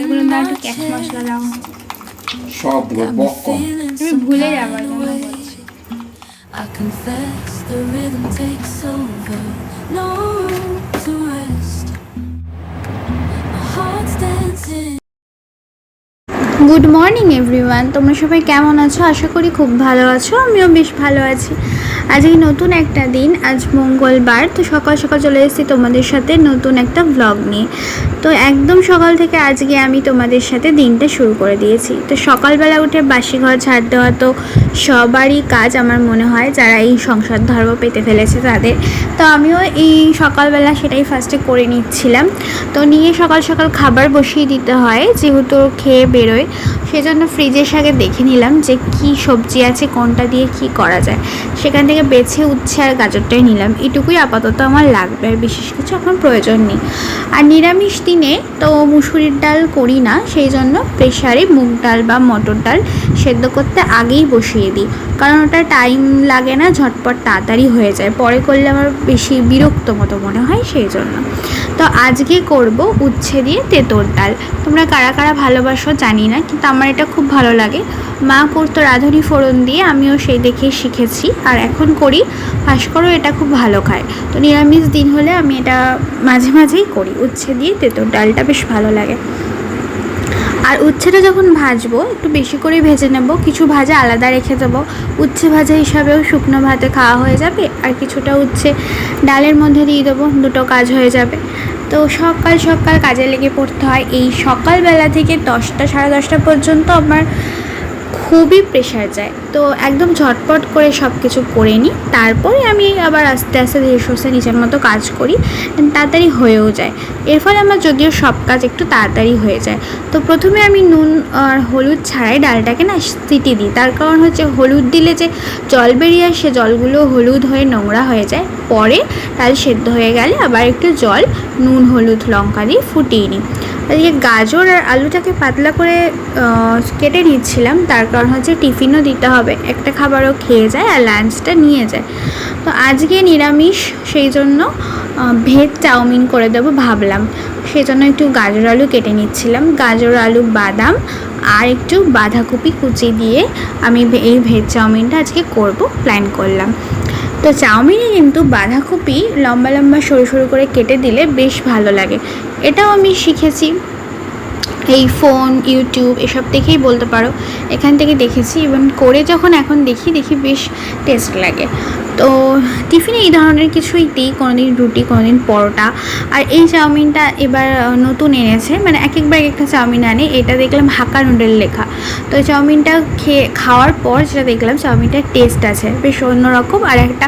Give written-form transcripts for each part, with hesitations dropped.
এগুলো না একটু ক্যাশ মশলা দাও সবগুলো বকন তুমি ভুলে যাবার জন্য বলছি। I confess the rhythm takes over. No room to rest. My heart's dancing. Good morning everyone, তোমরা সবাই কেমন আছো? আশা করি খুব ভালো আছো, আমিও বেশ ভালো আছি। আজকে নতুন একটা দিন, আজ মঙ্গলবার। তো সকাল সকাল চলে এসেছি তোমাদের সাথে নতুন একটা ব্লগ নিয়ে। তো একদম সকাল থেকে আজকে আমি তোমাদের সাথে দিনটা শুরু করে দিয়েছি। তো সকালবেলা উঠে বাসি ঘর ঝাড় দেওয়া তো সবারই কাজ আমার মনে হয়, যারা এই সংসার ধর্ম পেতে ফেলেছে তাদের। তো আমিও এই সকালবেলা সেটাই ফার্স্টে করে নিচ্ছিলাম। তো নিয়ে সকাল সকাল খাবার বসিয়ে দিতে হয়, যেহেতু খেয়ে বেরোয়, সেজন্য ফ্রিজের আগে দেখে নিলাম যে কি সবজি আছে, কোনটা দিয়ে কি করা যায়। সেখান থেকে বেছে উচ্ছে আর গাজরটাই নিলাম। এটুকুই আপাতত আমার লাগবে, আর বিশেষ কিছু এখন প্রয়োজন নেই। আর নিরামিষ দিনে তো মুসুরির ডাল করি না, সেই জন্য প্রেশারে মুগ ডাল বা মটর ডাল সেদ্ধ করতে আগেই বসিয়ে দিই, কারণ ওটা টাইম লাগে না, ঝটপট তাড়াতাড়ি হয়ে যায়। পরে করলে আমার বেশি বিরক্ত মতো মনে হয়, সেই জন্য। তো আজকে করব উচ্ছে দিয়ে তেঁতুল ডাল। তোমরা কারা কারা ভালোবাসো জানি না, কিন্তু আমার এটা খুব ভালো লাগে। মা করতো রাঁধুনি ফোড়ন দিয়ে, আমিও সেই দেখেই শিখেছি আর এখন করি। ভাস্করও এটা খুব ভালো খায়। তো নিরামিষ দিন হলে আমি এটা মাঝে মাঝেই করি, উচ্ছে দিয়ে তেঁতুল ডালটা বেশ ভালো লাগে। আর উচ্ছেটা যখন ভাজবো একটু বেশি করে ভেজে নেব, কিছু ভাজা আলাদা রেখে দেবো। উচ্ছে ভাজা হিসাবেও শুকনো ভাতে খাওয়া হয়ে যাবে, আর কিছুটা উচ্ছে ডালের মধ্যে দিয়ে দেবো, দুটো কাজ হয়ে যাবে। তো সকাল সকাল কাজে লেগে পড়তে হয়। এই সকালবেলা থেকে 10টা সাড়ে 10টা পর্যন্ত আমার খুবই প্রেশার যায়। তো একদম ঝটপট করে সব কিছু করে নিই, তারপরে আমি আবার আস্তে আস্তে ধীরে সুস্থে নিজের মতো কাজ করি, তাড়াতাড়ি হয়েও যায়। এর ফলে আমার যদিও সব কাজ একটু তাড়াতাড়ি হয়ে যায়। তো প্রথমে আমি নুন আর হলুদ ছাড়াই ডালটাকে না সিটি দিই, তার কারণ হচ্ছে হলুদ দিলে যে জল বেরিয়ে আসে, জলগুলো হলুদ হয়ে নোংরা হয়ে যায়। পরে ডাল সেদ্ধ হয়ে গেলে আবার একটু জল, নুন হলুদ লঙ্কা দিয়ে ফুটিয়ে নিই। এদিকে গাজর আর আলুটাকে পাতলা করে কেটে নিচ্ছিলাম, তার কারণ হচ্ছে টিফিনও দিতে হবে, একটা খাবারও খেয়ে যায় আর লাঞ্চটা নিয়ে যায়। তো আজকে নিরামিষ, সেই জন্য ভেজ চাউমিন করে দেবো ভাবলাম, সেই জন্য একটু গাজর আলু কেটে নিচ্ছিলাম। গাজর আলু বাদাম আর একটু বাঁধাকপি কুচি দিয়ে আমি এই ভেজ চাউমিনটা আজকে করব প্ল্যান করলাম। তো চাউমিনে কিন্তু বাঁধাকপি লম্বা লম্বা সরু সরু করে কেটে দিলে বেশ ভালো লাগে। এটাও আমি শিখেছি এই ফোন, ইউটিউব এসব থেকেই বলতে পারো, এখান থেকে দেখেছি এবং করে যখন এখন দেখি বেশ টেস্ট লাগে। তো টিফিনে এই ধরনের কিছুই দিই, কোনোদিন রুটি, কোনোদিন পরোটা। আর এই চাউমিনটা এবার নতুন এনেছে, মানে এক একবার একটা চাউমিন আনে। এটা দেখলাম হাক্কা নুডল লেখা। তো এই চাউমিনটা খাওয়ার পর যেটা দেখলাম, চাউমিনটার টেস্ট আছে বেশ অন্যরকম, আর একটা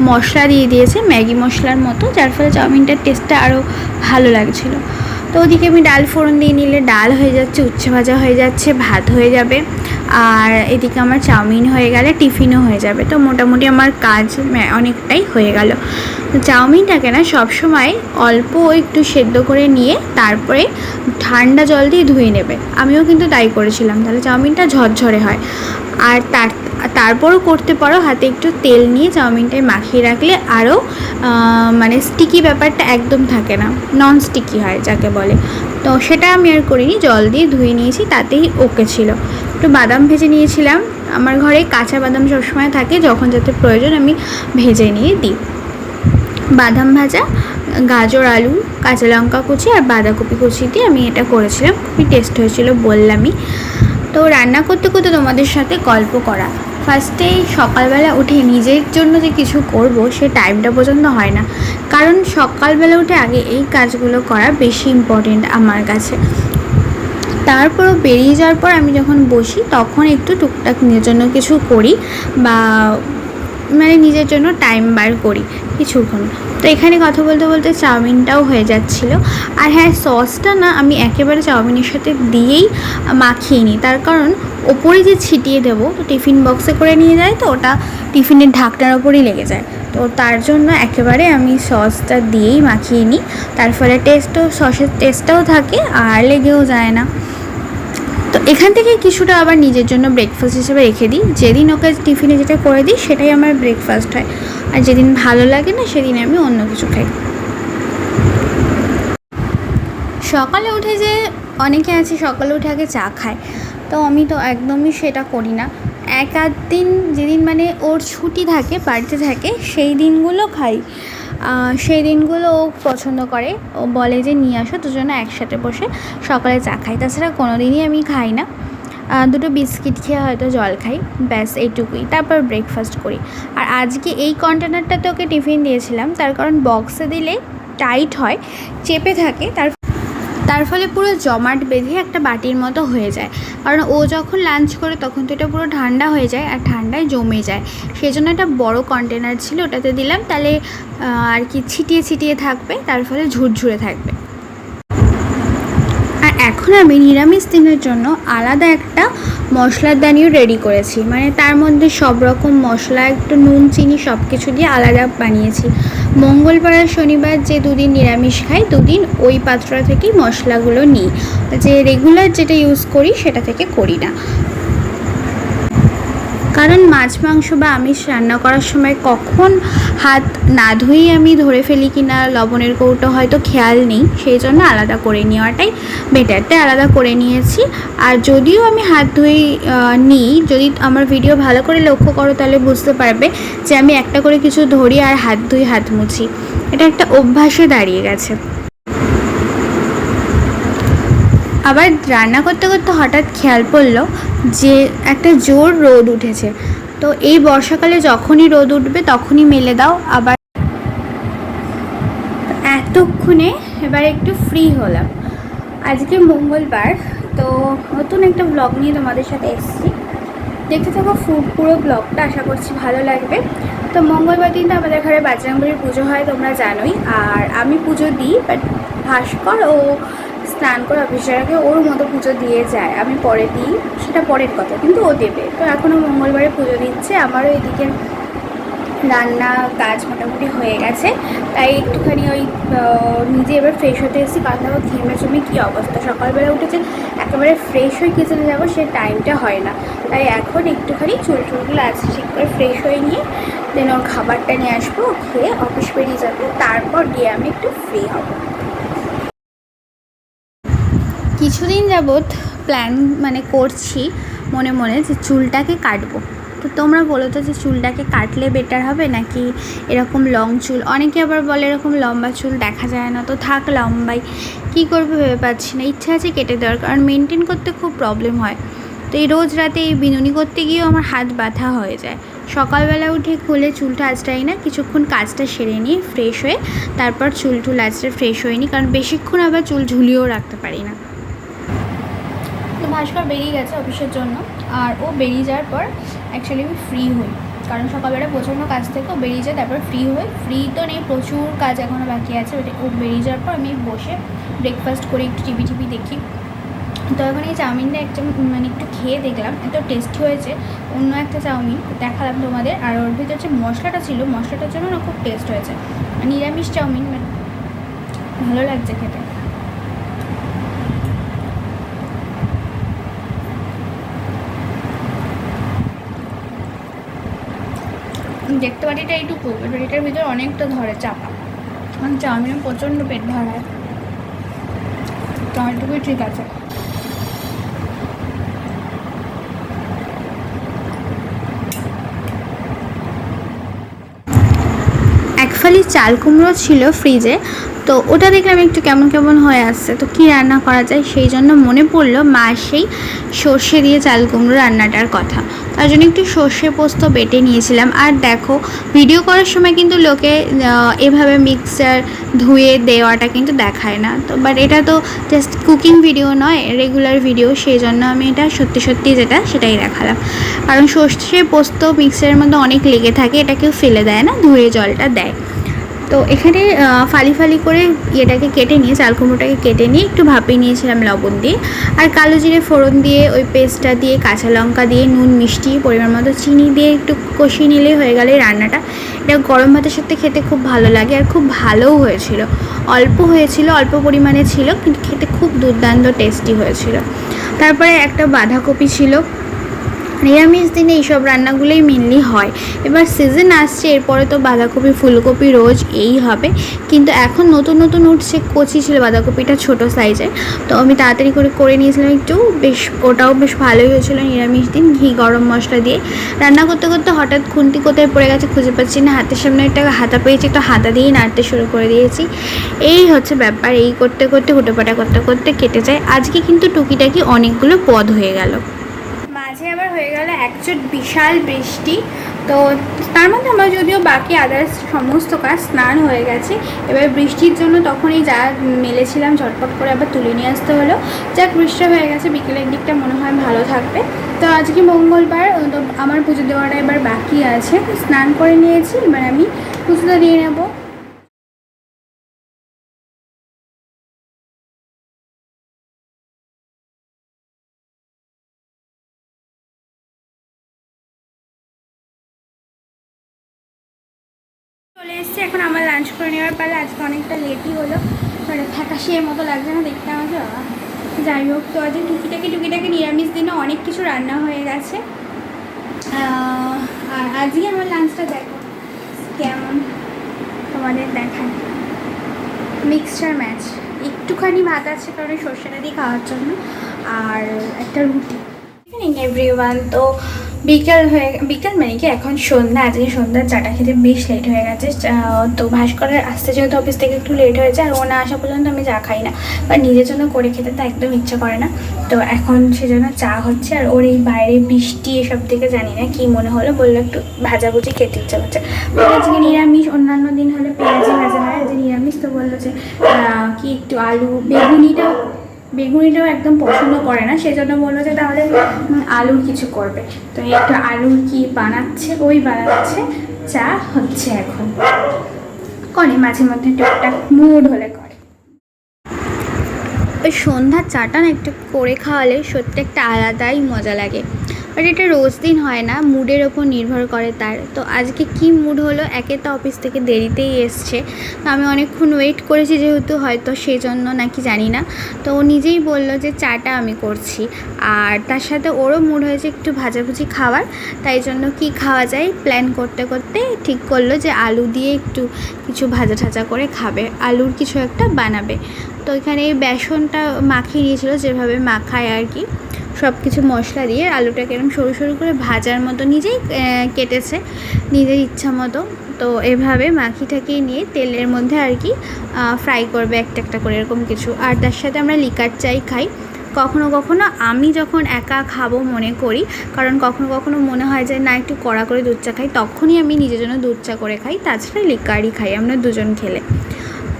মশলা দিয়ে দিয়েছে ম্যাগি মশলার মতো, যার ফলে চাউমিনটার টেস্টটা আরও ভালো লাগছিলো। তো ওদিকে আমি ডাল ফোড়ন দিয়ে নিলে ডাল হয়ে যাচ্ছে, উচ্ছে ভাজা হয়ে যাচ্ছে, ভাত হয়ে যাবে, আর এদিকে আমার চাউমিন হয়ে গেলে টিফিনও হয়ে যাবে। তো মোটামুটি আমার কাজ অনেকটাই হয়ে গেল। চাউমিনটাকে না সবসময় অল্প একটু সেদ্ধ করে নিয়ে তারপরে ঠান্ডা জল দিয়ে ধুয়ে নেবে। আমিও কিন্তু তাই করেছিলাম, তাহলে চাউমিনটা ঝরঝরে হয়। আর তারপরও করতে পারো, হাতে একটু তেল নিয়ে চাউমিনটায় মাখিয়ে রাখলে আরও মানে স্টিকি ব্যাপারটা একদম থাকে না, নন স্টিকি হয় যাকে বলে। তো সেটা আমি আর করিনি, জল দিয়ে ধুয়ে নিয়েছি, তাতেই ওকে ছিল। একটু বাদাম ভেজে নিয়েছিলাম, আমার ঘরে কাঁচা বাদাম সবসময় থাকে, যখন যাতে প্রয়োজন আমি ভেজে নিয়ে দিই। বাদাম ভাজা, গাজর আলু, কাঁচা লঙ্কা কুচি আর বাঁধাকপি কুচি দিয়ে আমি এটা করেছিলাম, খুবই টেস্ট হয়েছিল বললামই। তো রান্না করতে করতে তোমাদের সাথে গল্প করা। ফার্স্টে সকালবেলা উঠে নিজের জন্য যে কিছু করব সে টাইমটা পর্যন্ত হয় না, কারণ সকালবেলা উঠে আগে এই কাজগুলো করা বেশি ইম্পর্টেন্ট আমার কাছে। তারপরও বেরিয়ে যাওয়ার পর আমি যখন বসি তখন একটু টুকটাক নিজের জন্য কিছু করি, বা মানে নিজের জন্য টাইম বার করি কিছুক্ষণ। তো এখানে কথা বলতে বলতে চাউমিনটাও হয়ে যাচ্ছিল। আর হ্যাঁ, সসটা না আমি একেবারে চাউমিনের সাথে দিয়েই মাখিয়ে নিই, তার কারণ ওপরে যে ছিটিয়ে দেবো, তো টিফিন বক্সে করে নিয়ে যায়, তো ওটা টিফিনের ঢাকনার ওপরেই লেগে যায়। তো তার জন্য একেবারে আমি সসটা দিয়েই মাখিয়ে নিই, তার ফলে সসের টেস্টটাও থাকে আর লেগেও যায় না। তো এখান থেকে কিছুটা আবার নিজের জন্য ব্রেকফাস্ট হিসেবে রেখে দিই। যেদিন ওকে টিফিনে যেটা করে দিই সেটাই আমার ব্রেকফাস্ট হয়, আর যেদিন ভালো লাগে না সেদিন আমি অন্য কিছু খাই। সকালে উঠে যে অনেকে আছে সকালে উঠে আগে চা খায়, তো আমি তো একদমই সেটা করি না। এক আধ দিন যেদিন মানে ওর ছুটি থাকে, বাড়িতে থাকে, সেই দিনগুলো খাই। সেই দিনগুলো ও পছন্দ করে, ও বলে যে নিয়ে আসো, দুজনে একসাথে বসে সকালে চা খাই। তাছাড়া কোনো দিনই আমি খাই না। দুটো বিস্কিট খেয়ে হয়তো জল খাই, ব্যাস এইটুকুই। তারপর ব্রেকফাস্ট করি। আর আজকে এই কন্টেনারটাতে ওকে টিফিন দিয়েছিলাম, তার কারণ বক্সে দিলে টাইট হয়, চেপে থাকে, তার ফলে পুরো জমাট বেঁধে একটা বাটির মতো হয়ে যায়। কারণ ও যখন লাঞ্চ করে তখন তো এটা পুরো ঠান্ডা হয়ে যায় আর ঠান্ডায় জমে যায়। সেই জন্য একটা বড় কন্টেনার ছিল, ওটাতে দিলাম, তাহলে আর কি ছিটিয়ে ছিটিয়ে থাকবে, তার ফলে ঝুরঝুরে থাকবে। আর এখন আমি নিরামিষ দিনের জন্য আলাদা একটা মশলার দানিও রেডি করেছি, মানে তার মধ্যে সব রকম মশলা, একটু নুন চিনি সব কিছু দিয়ে আলাদা বানিয়েছি। মঙ্গলবার আর শনিবার যে দুদিন নিরামিষ খাই, দুদিন ওই পাত্রটা থেকেই মশলাগুলো নিই, যে রেগুলার যেটা ইউজ করি সেটা থেকে করি না। কারণ মাছ মাংস বা আমিষ রান্না করার সময় কখন হাত না ধুয়েই আমি ধরে ফেলি কি না লবণের কৌটো হয়তো খেয়াল নেই, সেই জন্য আলাদা করে নেওয়াটাই বেটার। তাই আলাদা করে নিয়েছি। আর যদিও আমি হাত ধুয়েই নিই, যদি আমার ভিডিও ভালো করে লক্ষ্য করো তাহলে বুঝতে পারবে যে আমি একটা করে কিছু ধরি আর হাত ধুই, হাত মুছি। এটা একটা অভ্যাসে দাঁড়িয়ে গেছে। আবার রান্না করতে করতে হঠাৎ খেয়াল পড়লো যে একটা জোর রোদ উঠেছে, তো এই বর্ষাকালে যখনই রোদ উঠবে তখনই মেলে দাও। আবার এতক্ষণে এবার একটু ফ্রি হলাম। আজকে মঙ্গলবার, তো নতুন একটা ব্লগ নিয়ে তোমাদের সাথে এসেছি। দেখতে থাকো পুরো ব্লগটা, আশা করছি ভালো লাগবে। তো মঙ্গলবার দিন আমাদের ঘরে বাজরংবলীর পুজো হয়, তোমরা জানোই। আর আমি পুজো দিই, বাট ভাস্কর ও স্নান করে অফিসের আগে ওর মতো পুজো দিয়ে যায়, আমি পরে দিই, সেটা পরের কথা, কিন্তু ও দেবে। তো এখনও মঙ্গলবারে পুজো দিচ্ছে। আমারও এদিকে রান্না কাজ মোটামুটি হয়ে গেছে, তাই একটুখানি ওই নিজে এবার ফ্রেশ হতে এসেছি। কারণ দেখো ঘেমে জমে কী অবস্থা, সকালবেলা উঠেছে একেবারে ফ্রেশ হয়ে কিচেনে যাবো, সে টাইমটা হয় না। তাই এখন একটুখানি চুলটুলগুলো আছে ঠিক করে ফ্রেশ হয়ে নিয়ে দেন ওর খাবারটা নিয়ে আসবো, খেয়ে অফিস বেরিয়ে যাবে, তারপর গিয়ে আমি একটু ফ্রি হব। কিছুদিন যাবৎ প্ল্যান মানে করছি মনে মনে যে চুলটাকে কাটবো। তো তোমরা বলো তো যে চুলটাকে কাটলে বেটার হবে নাকি এরকম লং চুল? অনেকে আবার বলে এরকম লম্বা চুল দেখা যায় না, তো থাক লম্বাই। কী করবে ভেবে পাচ্ছি না। ইচ্ছা আছে কেটে দেওয়ার, কারণ মেনটেন করতে খুব প্রবলেম হয়। তো এই রোজ রাতে এই বিনুনি করতে গিয়েও আমার হাত ব্যথা হয়ে যায়। সকালবেলা উঠে খুলে চুলটা আঁচড়াই না, কিছুক্ষণ কাজটা সেরে নিয়ে ফ্রেশ হয়ে তারপর চুল আঁচড়ে ফ্রেশ হয়ে নিই, কারণ বেশিক্ষণ আবার চুল ঝুলিয়েও রাখতে পারি না। তো ভাস্কর বেরিয়ে গেছে অফিসের জন্য, আর ও বেরিয়ে যাওয়ার পর অ্যাকচুয়ালি আমি ফ্রি হই, কারণ সকালবেলা প্রচণ্ড কাজ থেকে ও বেরিয়ে যায়, তারপর ফ্রি হই। ফ্রি তো নেই, প্রচুর কাজ এখনও বাকি আছে। ও বেরিয়ে যাওয়ার পর আমি বসে ব্রেকফাস্ট করে একটু টিভি দেখি। তো এখন এই চাউমিনটা একটা মানে একটু খেয়ে দেখলাম, এত টেস্টি হয়েছে। অন্য একটা চাউমিন দেখালাম তোমাদের, আর ওর ভিতরে যে মশলাটা ছিল, মশলাটার জন্য না খুব টেস্ট হয়েছে। নিরামিষ চাউমিন, ভালো লাগছে খেতে। দেখতে বাটিটা এইটুকু, বাটিটার ভিতরে অনেকটা ধরে চাপা, কারণ চাউমিনে প্রচণ্ড পেট ভরায়, তো এইটুকুই ঠিক আছে। এক ফালি চাল কুমড়ো ছিল ফ্রিজে, তো ওটা দেখলাম একটু কেমন কেমন হয়ে আসছে, তো কী রান্না করা যায়, সেই জন্য মনে পড়লো মা সেই সর্ষে দিয়ে চাল কুমড়ো রান্নাটার কথা। তার জন্য একটু সর্ষে পোস্ত বেটে নিয়েছিলাম। আর দেখো ভিডিও করার সময় কিন্তু লোকে এভাবে মিক্সার ধুয়ে দেওয়াটা কিন্তু দেখায় না, তো বাট এটা তো জাস্ট কুকিং ভিডিও নয়, রেগুলার ভিডিও, সেই জন্য আমি এটা সত্যি সত্যি যেটা সেটাই দেখালাম। কারণ সর্ষে পোস্ত মিক্সারের মধ্যে অনেক লেগে থাকে, এটা কেউ ফেলে দেয় না, ধুয়ে জলটা দেয়। তো এখানে ফালি ফালি করে এটাকে কেটে নিয়ে, চাল কুমড়োটাকে কেটে নিয়ে একটু ভাপিয়ে নিয়েছিলাম লবণ দিয়ে, আর কালো জিরে ফোড়ন দিয়ে ওই পেস্টটা দিয়ে, কাঁচা লঙ্কা দিয়ে, নুন মিষ্টি পরিমাণ মতো চিনি দিয়ে একটু কষিয়ে নিলেই হয়ে গেল এই রান্নাটা। এটা গরম ভাতের সাথে খেতে খুব ভালো লাগে, আর খুব ভালোও হয়েছিল। অল্প হয়েছিল, অল্প পরিমাণে ছিল, কিন্তু খেতে খুব দুর্দান্ত টেস্টি হয়েছিল। তারপরে একটা বাঁধাকপি ছিল, নিরামিষ দিনে এইসব রান্নাগুলোই মেনলি হয়। এবার সিজন আসছে, এরপরে তো বাঁধাকপি ফুলকপি রোজ এই হবে, কিন্তু এখন নতুন নতুন উঠছে, কচি ছিল বাঁধাকপিটা ছোট সাইজের, তো আমি তাড়াতাড়ি করে নিয়েছিলাম একটু, বেশ ওটাও বেশ ভালোই হয়েছিল নিরামিষ দিন। ঘি গরম মশলা দিয়ে রান্না করতে করতে হঠাৎ খুন্তি কোথায় পড়ে গেছে খুঁজে পাচ্ছি না, হাতের সামনে একটা হাতা পেয়েছি, একটা হাতা দিয়েই নাড়তে শুরু করে দিয়েছি। এই হচ্ছে ব্যাপার, এই করতে করতে হুটোপাটা করতে করতে কেটে যায়। আজকে কিন্তু টুকিটাকি অনেকগুলো পদ হয়ে গেল। মাঝে আবার হয়ে গেল একচোট বিশাল বৃষ্টি, তো তার মধ্যে আমার যদিও বাকি আদার্স সমস্ত কাজ স্নান হয়ে গেছে। এবার বৃষ্টির জন্য তখনই যা মেলেছিলাম ঝটপট করে আবার তুলে নিয়ে আসতে হলো। যাক, বৃষ্টিটা হয়ে গেছে, বিকেলের দিকটা মনে হয় ভালো থাকবে। তো আজকে মঙ্গলবার, তো আমার পুজো দেওয়াটা এবার বাকি আছে। স্নান করে নিয়েছি, এবার আমি পুজোটা দিয়ে নেবো। চলে এসেছি, এখন আমার লাঞ্চ করে নেওয়ার পালা। আজকে অনেকটা লেটই হলো, মানে ফ্যাকাশির মতো লাগছে না দেখতে আমাকে বাবা। যাই হোক, তো আজকে টুকিটাকি নিরামিষ দিনে অনেক কিছু রান্না হয়ে গেছে। আর আজকে আমার লাঞ্চটা দেখো কেমন, তোমাদের দেখায়। মিক্সচার ম্যাচ, একটুখানি ভাত আছে কারণ সর্ষেটা দিয়ে খাওয়ার জন্য, আর একটা রুটি। এভরিওয়ান, তো বিকেল মানে কি এখন সন্ধ্যা, আজকে সন্ধ্যার চাটা খেতে বেশ লেট হয়ে গেছে। তো ভাস্করের আসতে যেহেতু অফিস থেকে একটু লেট হয়েছে, আর ও না আসা পর্যন্ত আমি চা খাই না, বা নিজের জন্য করে খেতে তো একদম ইচ্ছা করে না। তো এখন সেজন্য চা হচ্ছে, আর ওর এই বাইরে বৃষ্টি এসব থেকে জানি না কি মনে হলো, বললো একটু ভাজাভুজি খেতে ইচ্ছা করছে। আজকে নিরামিষ, অন্যান্য দিন হলে পেঁয়াজি ভাজা হয়, আজকে নিরামিষ। তো বললো যে কি একটু আলু বেগুনিটাও একদম পছন্দ করে না, সেজন্য বললো যে তাহলে আলুর কিছু করবে। তো একটু আলুর কি বানাচ্ছে, চা হচ্ছে এখন। করে মাঝে মধ্যে টুকটাক মুড হলে করে। ওই সন্ধ্যার চাটা না একটু করে খাওয়ালে সত্যি একটা আলাদাই মজা লাগে, বাট এটা রোজ দিন হয় না, মুডের ওপর নির্ভর করে তার। তো আজকে কি মুড হলো, একে তো অফিস থেকে দেরিতেই এসছে, তো আমি অনেকক্ষণ ওয়েট করেছি যেহেতু, হয়তো সেই জন্য নাকি জানি না। তো ও নিজেই বললো যে চাটা আমি করছি, আর তার সাথে ওরও মুড হয়েছে একটু ভাজাভুজি খাওয়ার, তাই জন্য কি খাওয়া যায় প্ল্যান করতে করতে ঠিক করলো যে আলু দিয়ে একটু কিছু ভাজা ঠাজা করে খাবে, আলুর কিছু একটা বানাবে। তো এখানে বেসনটা মাখিয়ে নিয়েছিল, যেভাবে মাখায় আর কি, সব কিছু মশলা দিয়ে আলুটাকে এরকম সরু সরু করে ভাজার মতো নিজেই কেটেছে নিজের ইচ্ছা মতো। তো এভাবে মাখিয়ে নিয়ে তেলের মধ্যে আর কি ফ্রাই করবে একটা একটা করে এরকম কিছু। আর তার সাথে আমরা লিকার চাই খাই কখনো কখনো, আমি যখন একা খাবো মনে করি, কারণ কখনো কখনো মনে হয় যে না একটু কড়া করে দুধ চা খাই, তখনই আমি নিজের জন্য দুধ চা করে খাই, তাছাড়া লিকারই খাই আমরা দুজন খেলে।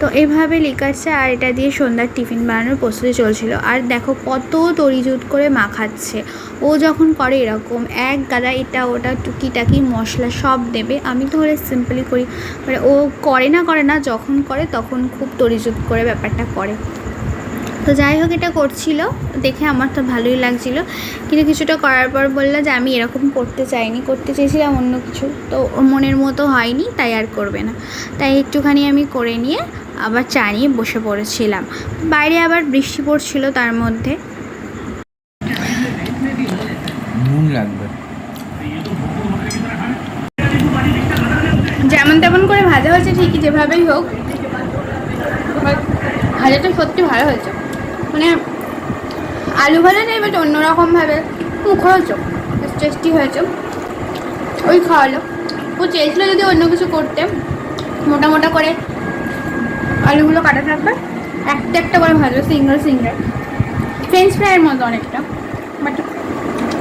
তো এভাবে লিকার চা আর এটা দিয়ে সন্ধ্যার টিফিন বানানোর প্রস্তুতি চলছিল। আর দেখো কত তরিজুত করে মাখাচ্ছে, ও যখন করে এরকম এক গাদা এটা ওটা টুকিটাকি মশলা সব দেবে, আমি তো হলে সিম্পলি করি, মানে ও করে না, যখন করে তখন খুব তরিজুত করে ব্যাপারটা করে। তো যাই হোক, এটা করছিল দেখে আমার তো ভালোই লাগছিল, কিন্তু কিছুটা করার পর বললো যে আমি এরকম করতে চাইনি, করতে চেয়েছিলাম অন্য কিছু, তো ওর মনের মতো হয়নি, তাই আর করবে না। তাই একটুখানি আমি করে নিয়ে আবার চা নিয়ে বসে পড়েছিলাম। বাইরে আবার বৃষ্টি পড়ছিল তার মধ্যে। নুন লাগবে। যেমন তেমন করে ভাজা হয়েছে ঠিকই, যেভাবেই হোক ভাজাটা সত্যি ভালো হয়েছে, মানে আলু ভাজা নেই, বাট অন্যরকমভাবে মুখরোচ টেস্টি হয়েছে। ওই খাওয়ালো, ও চেয়েছিল যদি অন্য কিছু করতে, মোটা মোটা করে আলুগুলো কাটা থাকবে, একটা একটা করে ভাজবে সিঙ্গেল ফ্রেঞ্চ ফ্রাইয়ের মতো অনেকটা, বাট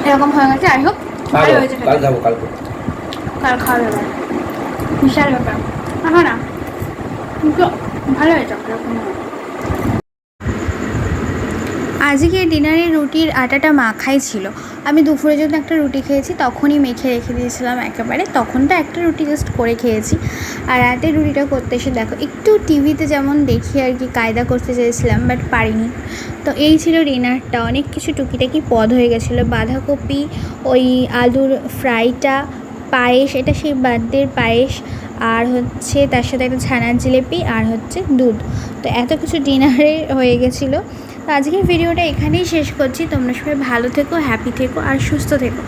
এরকম হয়ে গেছে। যাই হোক, ভালো হয়েছে, কাল খাওয়া যাবে, বিশাল ব্যাপার। হ্যাঁ না, কিন্তু ভালো হয়েছে। আজকে ডিনারে রুটির আটাটা মাখাই ছিল, আমি দুপুরে যখন একটা রুটি খেয়েছি তখনই মেখে রেখে দিয়েছিলাম একেবারে, তখন তো একটা রুটি জাস্ট করে খেয়েছি। আর রাতে রুটিটা করতে এসে দেখো একটু টিভিতে যেমন দেখি আর কি কায়দা করতে চেয়েছিলাম, বাট পারিনি। তো এই ছিল ডিনারটা, অনেক কিছু টুকিটাকি পদ হয়ে গেছিলো, বাঁধাকপি, ওই আলুর ফ্রাইটা, পায়েস, এটা সেই বার্থডের পায়েস, আর হচ্ছে তার সাথে একটা ছানার জিলিপি, আর হচ্ছে দুধ। তো এত কিছু ডিনারে হয়ে গেছিলো। তো আজকের ভিডিওটা এখানেই শেষ করছি। তোমরা সবাই ভালো থেকো, হ্যাপি থেকো আর সুস্থ থেকো।